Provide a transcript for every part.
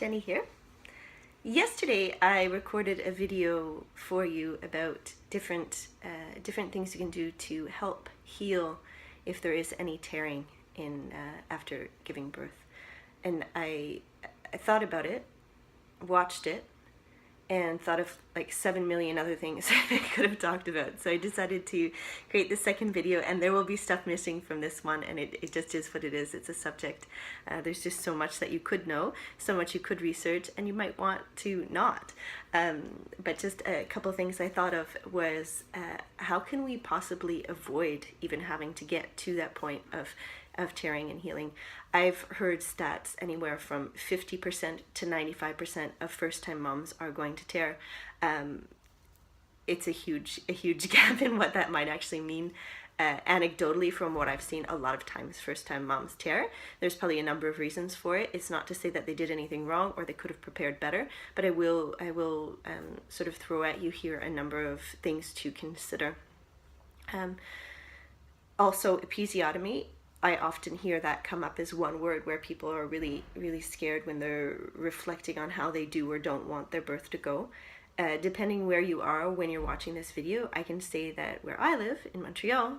Jenny here. Yesterday I recorded a video for you about different things you can do to help heal if there is any tearing in after giving birth. And I thought about it, watched it, and thought of like 7 million other things I could have talked about. So I decided to create the second video, and there will be stuff missing from this one, and it just is what it is. It's a subject. There's just so much that you could know, so much you could research, and you might want to not. But just a couple of things I thought of was how can we possibly avoid even having to get to that point of tearing and healing. I've heard stats anywhere from 50% to 95% of first-time moms are going to tear. It's a huge gap in what that might actually mean. Anecdotally, from what I've seen, a lot of times first-time moms tear. There's probably a number of reasons for it. It's not to say that they did anything wrong or they could have prepared better, but I will sort of throw at you here a number of things to consider. Also, episiotomy. I often hear that come up as one word where people are really scared when they're reflecting on how they do or don't want their birth to go. Depending where you are when you're watching this video, I can say that where I live, in Montreal,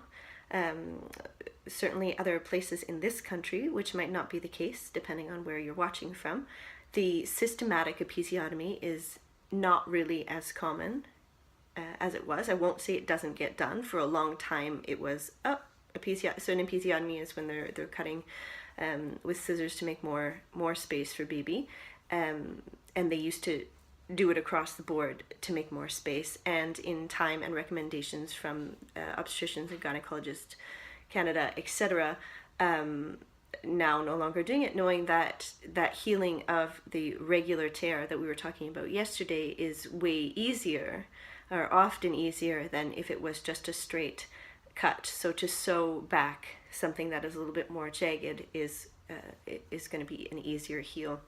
certainly other places in this country, which might not be the case depending on where you're watching from, the systematic episiotomy is not really as common as it was. I won't say it doesn't get done. For a long time it was, so an episiotomy is when they're cutting with scissors to make more space for baby, and they used to do it across the board to make more space. And in time and recommendations from obstetricians and gynecologists Canada, etc., now no longer doing it, knowing that healing of the regular tear that we were talking about yesterday is way easier, or often easier, than if it was just a straight cut. So to sew back something that is a little bit more jagged is going to be an easier heal.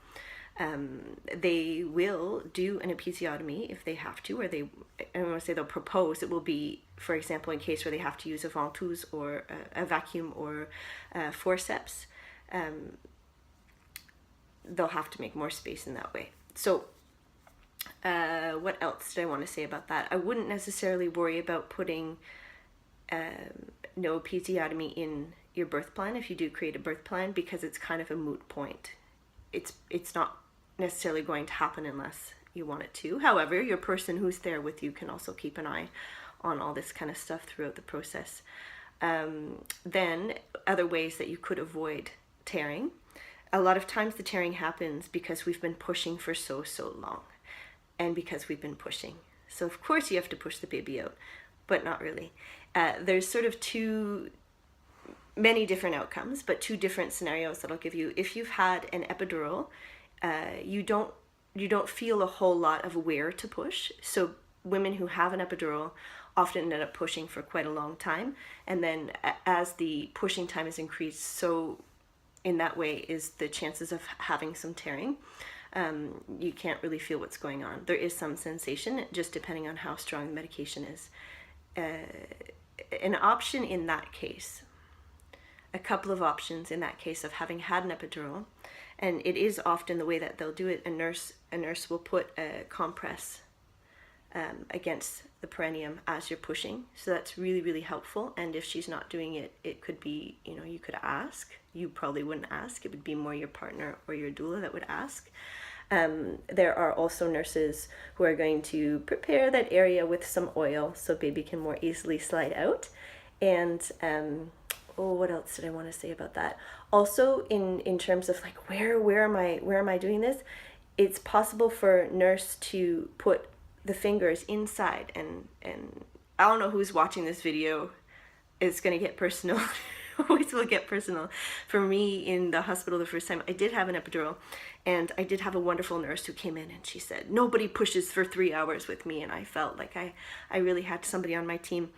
They will do an episiotomy if they have to, or I don't want to say they'll propose. It will be, for example, in case where they have to use a ventouse or a vacuum or forceps. They'll have to make more space in that way. So what else did I want to say about that? I wouldn't necessarily worry about putting no episiotomy in your birth plan if you do create a birth plan, because it's kind of a moot point. It's not necessarily going to happen unless you want it to. However, your person who's there with you can also keep an eye on all this kind of stuff throughout the process. Then other ways that you could avoid tearing. A lot of times the tearing happens because we've been pushing for so long, and because we've been pushing. So of course you have to push the baby out, but not really. There's sort of many different outcomes, but two different scenarios that I'll give you. If you've had an epidural, you don't feel a whole lot of where to push. So women who have an epidural often end up pushing for quite a long time, and then as the pushing time is increased, so in that way is the chances of having some tearing. You can't really feel what's going on. There is some sensation, just depending on how strong the medication is. An option in that case, a couple of options in that case of having had an epidural, and it is often the way that they'll do it. A nurse will put a compress against the perineum as you're pushing, so that's really helpful. And if she's not doing it, it could be, you could ask. You probably wouldn't ask. It would be more your partner or your doula that would ask. There are also nurses who are going to prepare that area with some oil so baby can more easily slide out. And what else did I want to say about that? Also, in terms of like where am I doing this? It's possible for a nurse to put the fingers inside, and I don't know who's watching this video. It's going to get personal. Always will get personal. For me, in the hospital the first time, I did have an epidural, and I did have a wonderful nurse who came in and she said, nobody pushes for 3 hours with me. And I felt like I really had somebody on my team.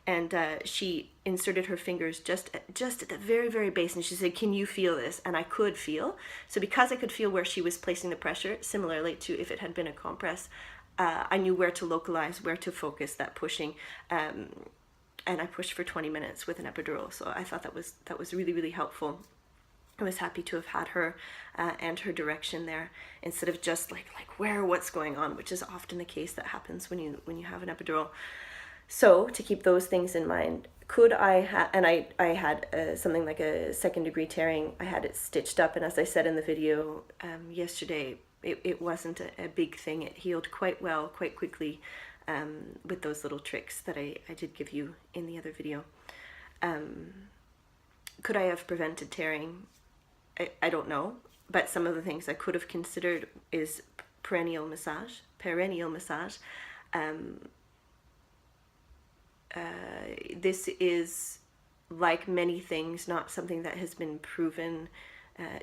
And she inserted her fingers just at the very base, and she said, can you feel this? And I could feel. So because I could feel where she was placing the pressure, similarly to if it had been a compress, I knew where to localize, where to focus that pushing. And I pushed for 20 minutes with an epidural. So I thought that was really helpful. I was happy to have had her and her direction there, instead of just like what's going on, which is often the case that happens when you have an epidural. So to keep those things in mind, could I I had something like a 2nd degree tearing. I had it stitched up, and as I said in the video yesterday, it wasn't a big thing. It healed quite well, quite quickly, with those little tricks that I did give you in the other video. Could I have prevented tearing? I don't know, but some of the things I could have considered is perennial massage. This is, like many things, not something that has been proven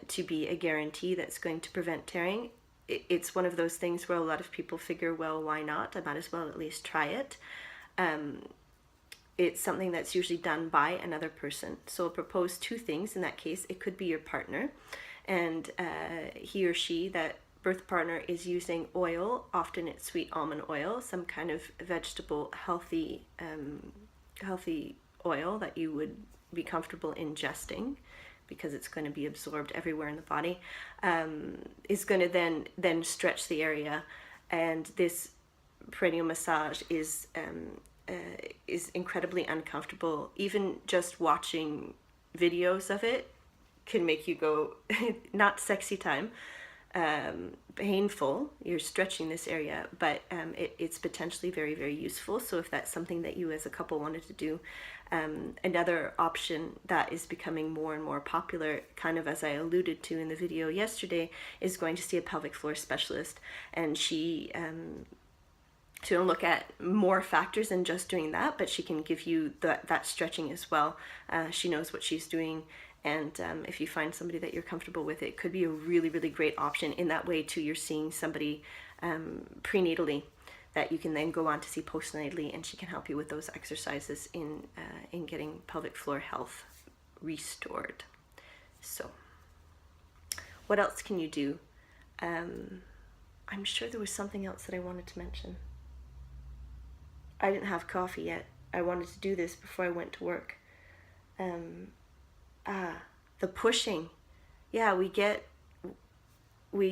to be a guarantee that's going to prevent tearing. It's one of those things where a lot of people figure, well, why not? I might as well at least try it. It's something that's usually done by another person. So I'll propose 2 things in that case. It could be your partner, and he or she, that birth partner, is using oil. Often it's sweet almond oil, some kind of vegetable healthy oil that you would be comfortable ingesting, because it's going to be absorbed everywhere in the body, is going to then stretch the area. And this perennial massage is incredibly uncomfortable. Even just watching videos of it can make you go, not sexy time, painful. You're stretching this area, but it's potentially very, very useful. So if that's something that you as a couple wanted to do, another option that is becoming more and more popular, kind of as I alluded to in the video yesterday, is going to see a pelvic floor specialist, and she to look at more factors than just doing that, but she can give you that stretching as well. She knows what she's doing, and if you find somebody that you're comfortable with, it could be a really, really great option. In that way too, you're seeing somebody prenatally that you can then go on to see postnatally, and she can help you with those exercises in getting pelvic floor health restored. So what else can you do? I'm sure there was something else that I wanted to mention. I didn't have coffee yet. I wanted to do this before I went to work. The pushing. Yeah, we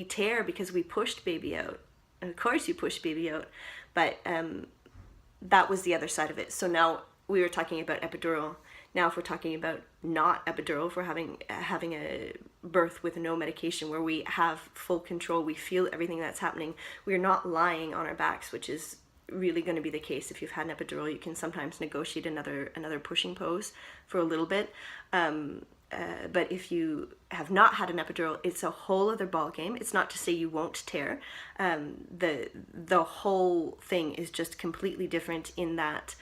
tear because we pushed baby out. And of course you push baby out. But that was the other side of it. So now we were talking about epidural. Now if we're talking about not epidural, if we're having a birth with no medication, where we have full control, we feel everything that's happening. We're not lying on our backs, which is really going to be the case. If you've had an epidural, you can sometimes negotiate another pushing pose for a little bit. But if you have not had an epidural, it's a whole other ball game. It's not to say you won't tear. The whole thing is just completely different in that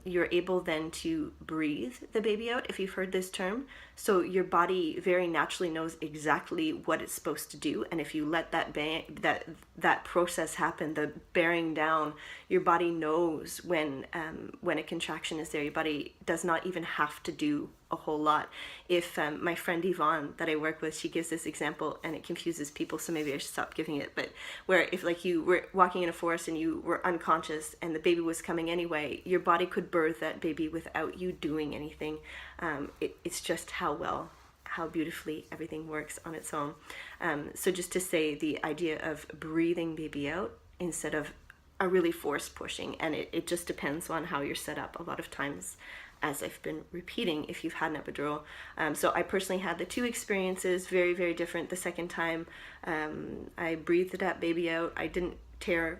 you're able then to breathe the baby out, if you've heard this term. So your body very naturally knows exactly what it's supposed to do, and if you let that process happen, the bearing down, your body knows when a contraction is there. Your body does not even have to do a whole lot. If my friend Yvonne that I work with, she gives this example, and it confuses people, so maybe I should stop giving it, but where if like you were walking in a forest and you were unconscious and the baby was coming anyway, your body could birth that baby without you doing anything. It's just how beautifully everything works on its own. So just to say, the idea of breathing baby out instead of a really forced pushing, and it just depends on how you're set up a lot of times, as I've been repeating, if you've had an epidural. So I personally had the 2 experiences, very, very different. The second time, I breathed that baby out. I didn't tear.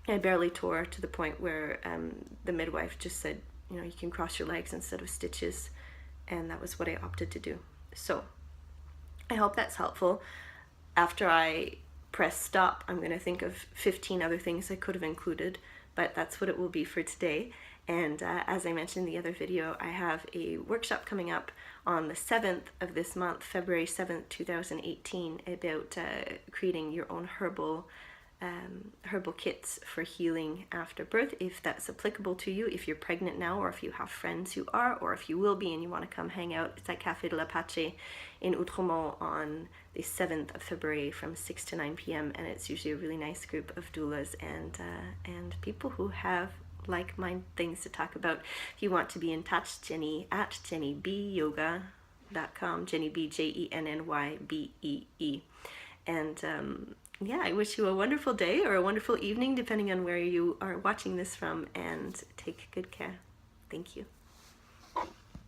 I barely tore, to the point where the midwife just said, you can cross your legs instead of stitches. And that was what I opted to do. So I hope that's helpful. After I press stop, I'm going to think of 15 other things I could have included, but that's what it will be for today. And as I mentioned in the other video, I have a workshop coming up on the 7th of this month, February 7th, 2018, about creating your own herbal kits for healing after birth, if that's applicable to you, if you're pregnant now, or if you have friends who are, or if you will be and you want to come hang out. It's at Café de l'Apache in Outremont on the 7th of February from 6 to 9 p.m. and it's usually a really nice group of doulas and people who have like-minded things to talk about. If you want to be in touch, Jenny at Jenny B Yoga jennybbee.com, Jenny B, JENNYBEE. And yeah, I wish you a wonderful day or a wonderful evening, depending on where you are watching this from, and take good care. Thank you.